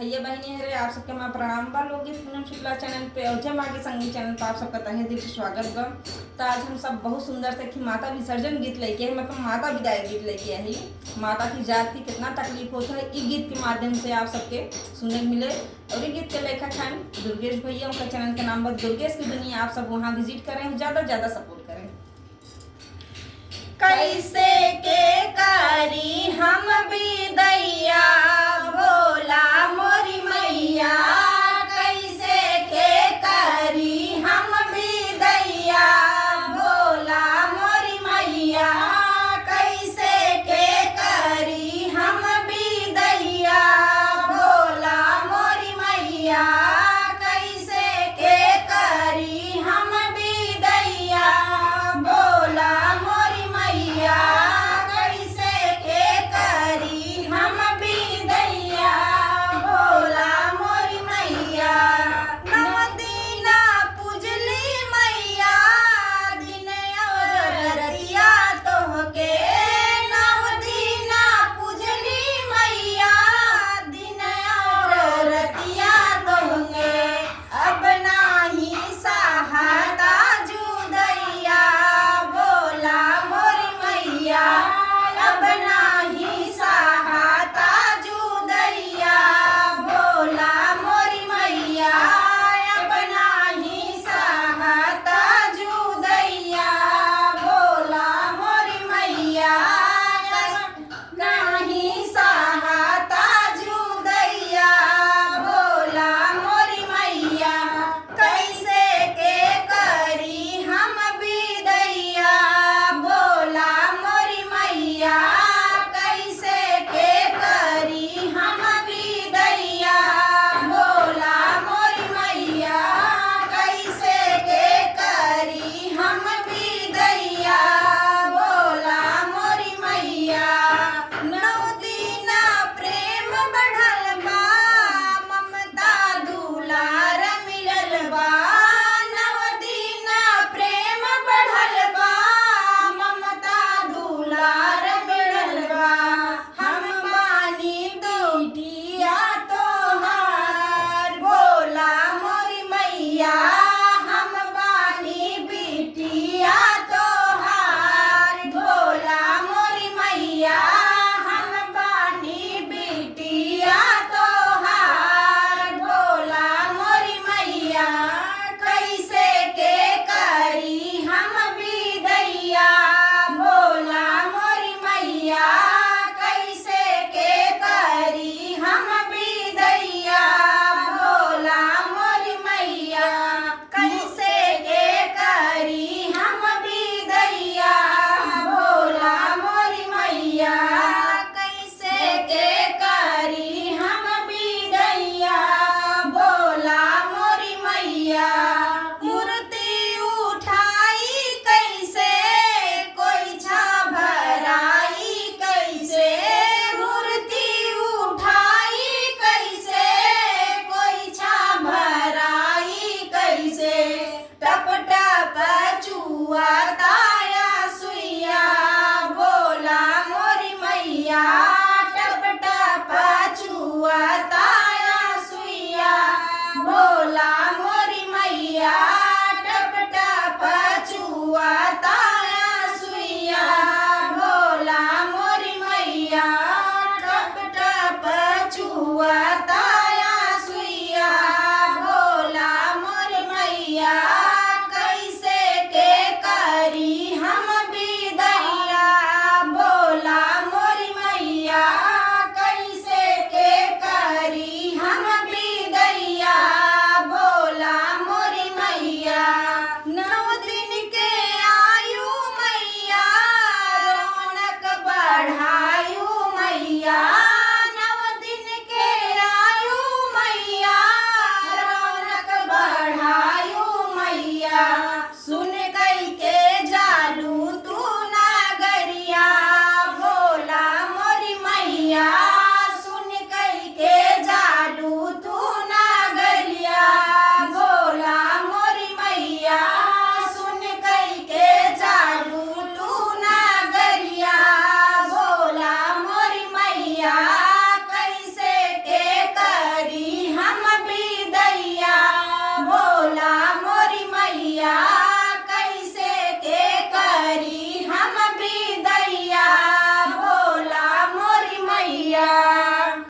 भैया बहनी है रे आप सबके मैं प्रणाम बा लोग इस पूनम शुक्ला चैनल पे और जय माँ के संगीत चैनल पर आप सबका तहे दिल से स्वागत बा। तो आज हम सब बहुत सुंदर से कि माता विसर्जन गीत लेके है मतलब माता विदाई गीत लेके आई। माता की जात की कितना तकलीफ होता है इस गीत के माध्यम से आप सबके सुनने को मिले। और ये गीत के लेखक हैं दुर्गेश भैया, उनका चैनल का नाम बा दुर्गेश की दुनिया। आप सब वहाँ विजिट करें, ज़्यादा से ज़्यादा सपोर्ट करें। कैसे के करी हम विदैया